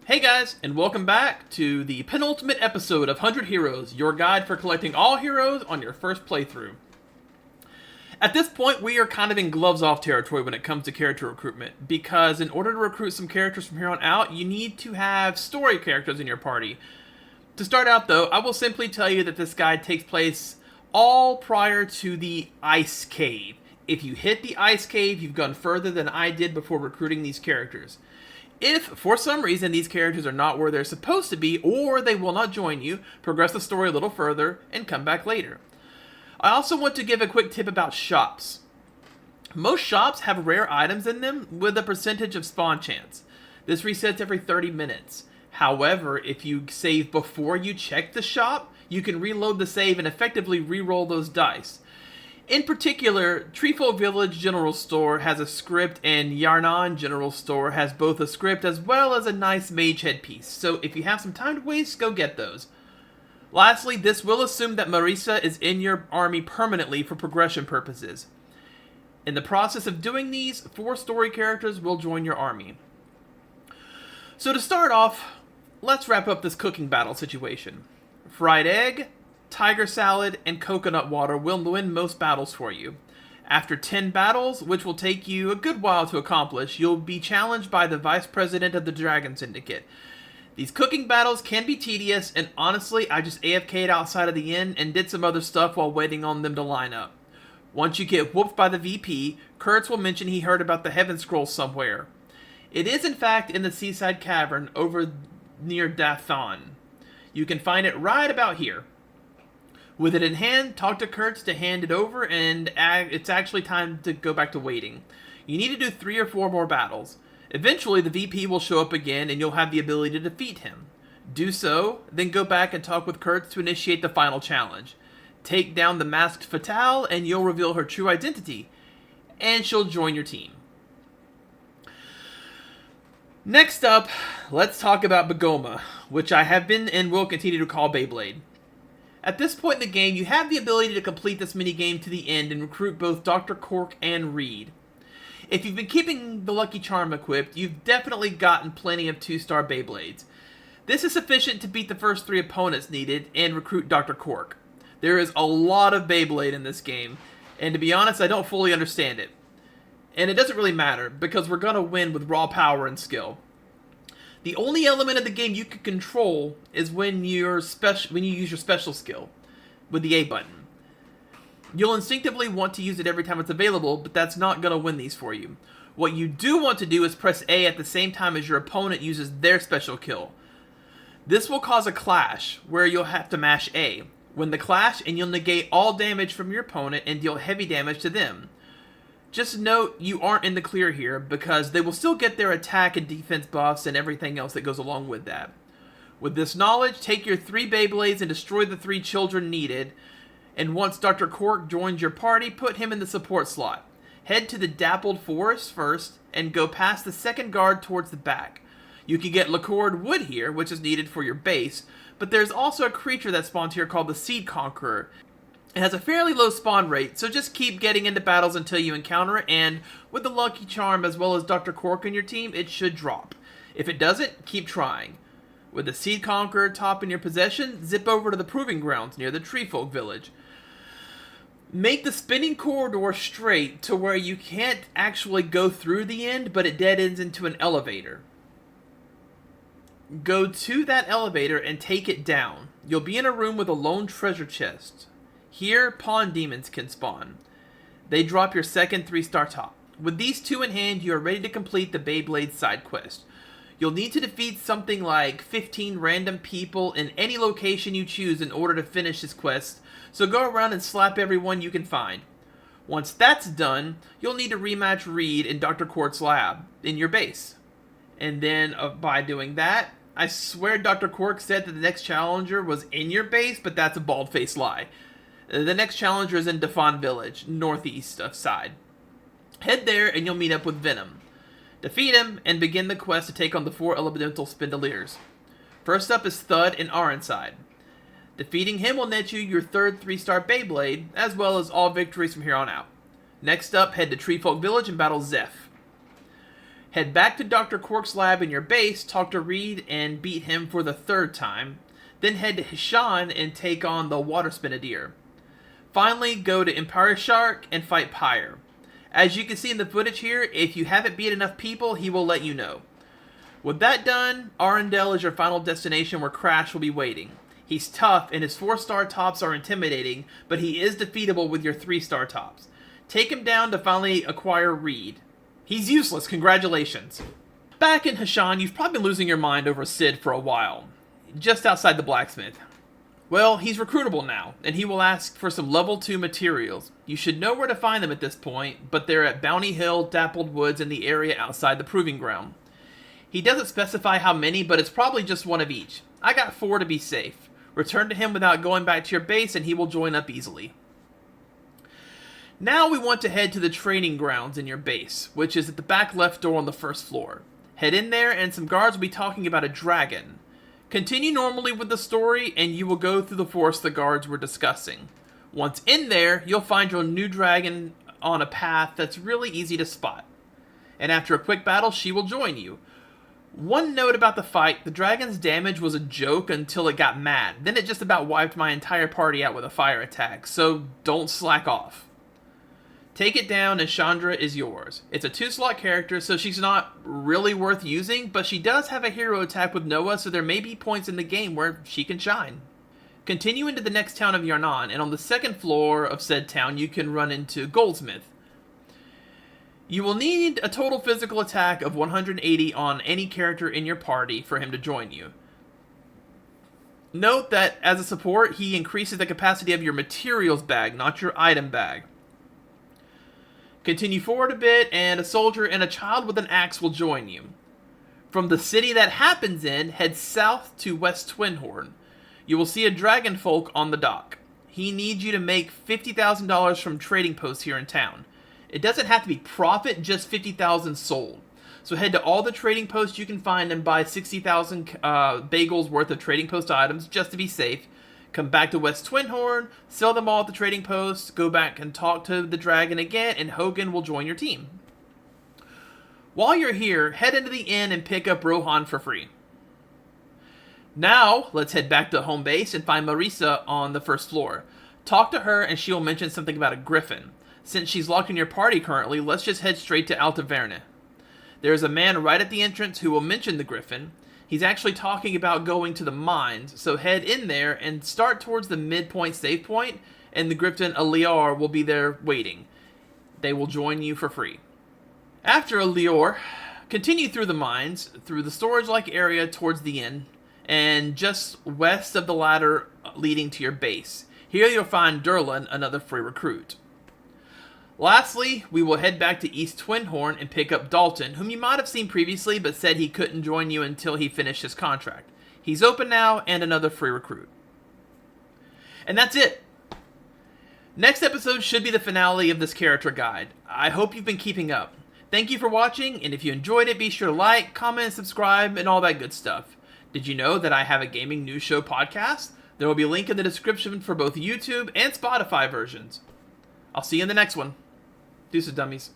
Hey guys, and welcome back to the penultimate episode of 100 Heroes, your guide for collecting all heroes on your first playthrough. At this point, we are kind of in gloves-off territory when it comes to character recruitment, because in order to recruit some characters from here on out, you need to have story characters in your party. To start out though, I will simply tell you that this guide takes place all prior to the Ice Cave. If you hit the Ice Cave, you've gone further than I did before recruiting these characters. If, for some reason, these characters are not where they're supposed to be, or they will not join you, progress the story a little further, and come back later. I also want to give a quick tip about shops. Most shops have rare items in them with a percentage of spawn chance. This resets every 30 minutes. However, if you save before you check the shop, you can reload the save and effectively re-roll those dice. In particular, Treefolk Village General Store has a script, and Yarnan General Store has both a script as well as a nice mage headpiece, so if you have some time to waste, go get those. Lastly, this will assume that Marisa is in your army permanently for progression purposes. In the process of doing these, 4 story characters will join your army. So to start off, let's wrap up this cooking battle situation. Fried egg, tiger salad, and coconut water will win most battles for you. After 10 battles, which will take you a good while to accomplish, you'll be challenged by the Vice President of the Dragon Syndicate. These cooking battles can be tedious, and honestly, I just AFK'd outside of the inn and did some other stuff while waiting on them to line up. Once you get whooped by the VP, Kurtz will mention he heard about the Heaven Scroll somewhere. It is in fact in the Seaside Cavern over near Dathon. You can find it right about here. With it in hand, talk to Kurtz to hand it over, and it's actually time to go back to waiting. You need to do 3 or 4 more battles. Eventually, the VP will show up again, and you'll have the ability to defeat him. Do so, then go back and talk with Kurtz to initiate the final challenge. Take down the Masked Fatale, and you'll reveal her true identity, and she'll join your team. Next up, let's talk about Beigoma, which I have been and will continue to call Beyblade. At this point in the game, you have the ability to complete this minigame to the end and recruit both Dr. Cork and Reid. If you've been keeping the Lucky Charm equipped, you've definitely gotten plenty of 2-star Beyblades. This is sufficient to beat the first 3 opponents needed and recruit Dr. Cork. There is a lot of Beyblade in this game, and to be honest, I don't fully understand it. And it doesn't really matter, because we're gonna win with raw power and skill. The only element of the game you can control is when you use your special skill with the A button. You'll instinctively want to use it every time it's available, but that's not going to win these for you. What you do want to do is press A at the same time as your opponent uses their special kill. This will cause a clash, where you'll have to mash A. Win the clash, and you'll negate all damage from your opponent and deal heavy damage to them. Just note, you aren't in the clear here, because they will still get their attack and defense buffs and everything else that goes along with that. With this knowledge, take your 3 Beyblades and destroy the 3 children needed, and once Dr. Cork joins your party, put him in the support slot. Head to the Dappled Forest first, and go past the second guard towards the back. You can get lacquered wood here, which is needed for your base, but there's also a creature that spawns here called the Seed Conqueror. It has a fairly low spawn rate, so just keep getting into battles until you encounter it, and with the Lucky Charm as well as Dr. Cork in your team, it should drop. If it doesn't, keep trying. With the Seed Conqueror top in your possession, zip over to the Proving Grounds near the Treefolk Village. Make the spinning corridor straight to where you can't actually go through the end, but it dead ends into an elevator. Go to that elevator and take it down. You'll be in a room with a lone treasure chest. Here, Pawn Demons can spawn. They drop your second 3-star top. With these 2 in hand, you are ready to complete the Beyblade side quest. You'll need to defeat something like 15 random people in any location you choose in order to finish this quest, so go around and slap everyone you can find. Once that's done, you'll need to rematch Reid in Dr. Cork's lab, in your base. And then, by doing that, I swear Dr. Cork said that the next challenger was in your base, but that's a bald-faced lie. The next challenger is in Defon Village, northeast of side. Head there and you'll meet up with Venom. Defeat him and begin the quest to take on the 4 elemental Spindaliers. First up is Thud in Arnside. Defeating him will net you your 3rd 3-star Beyblade, as well as all victories from here on out. Next up, head to Treefolk Village and battle Zeph. Head back to Dr. Quark's lab in your base, talk to Reid, and beat him for the 3rd time. Then head to Hishan and take on the Water Spinadier. Finally, go to Empire Shark and fight Pyre. As you can see in the footage here, if you haven't beat enough people, he will let you know. With that done, Arendelle is your final destination where Crash will be waiting. He's tough and his 4-star tops are intimidating, but he is defeatable with your 3-star tops. Take him down to finally acquire Reid. He's useless, congratulations. Back in Hishan, you've probably been losing your mind over Sid for a while. Just outside the blacksmith. Well, he's recruitable now, and he will ask for some level 2 materials. You should know where to find them at this point, but they're at Bounty Hill, Dappled Woods, and the area outside the Proving Ground. He doesn't specify how many, but it's probably just one of each. I got 4 to be safe. Return to him without going back to your base, and he will join up easily. Now we want to head to the training grounds in your base, which is at the back left door on the 1st floor. Head in there, and some guards will be talking about a dragon. Continue normally with the story, and you will go through the forest the guards were discussing. Once in there, you'll find your new dragon on a path that's really easy to spot. And after a quick battle, she will join you. One note about the fight, the dragon's damage was a joke until it got mad. Then it just about wiped my entire party out with a fire attack, so don't slack off. Take it down and Chandra is yours. It's a 2-slot character, so she's not really worth using, but she does have a hero attack with Noah, so there may be points in the game where she can shine. Continue into the next town of Yarnan, and on the 2nd floor of said town you can run into Goldsmid. You will need a total physical attack of 180 on any character in your party for him to join you. Note that as a support, he increases the capacity of your materials bag, not your item bag. Continue forward a bit, and a soldier and a child with an axe will join you. From the city that happens in, head south to West Twinhorn. You will see a dragon folk on the dock. He needs you to make $50,000 from trading posts here in town. It doesn't have to be profit, just 50,000 sold. So head to all the trading posts you can find and buy 60,000 bagels worth of trading post items just to be safe. Come back to West Twinhorn, sell them all at the trading post, go back and talk to the dragon again, and Hogan will join your team. While you're here, head into the inn and pick up Rohan for free. Now, let's head back to home base and find Marisa on the 1st floor. Talk to her and she will mention something about a griffin. Since she's locked in your party currently, let's just head straight to Altaverne. There's a man right at the entrance who will mention the griffin. He's actually talking about going to the mines, so head in there and start towards the midpoint save point, and the griffin Aleior will be there waiting. They will join you for free. After Aleior, continue through the mines, through the storage-like area towards the inn, and just west of the ladder leading to your base. Here you'll find Durlan, another free recruit. Lastly, we will head back to East Twinhorn and pick up Dalton, whom you might have seen previously but said he couldn't join you until he finished his contract. He's open now and another free recruit. And that's it. Next episode should be the finale of this character guide. I hope you've been keeping up. Thank you for watching, and if you enjoyed it, be sure to like, comment, subscribe, and all that good stuff. Did you know that I have a gaming news show podcast? There will be a link in the description for both YouTube and Spotify versions. I'll see you in the next one. Deuces, dummies.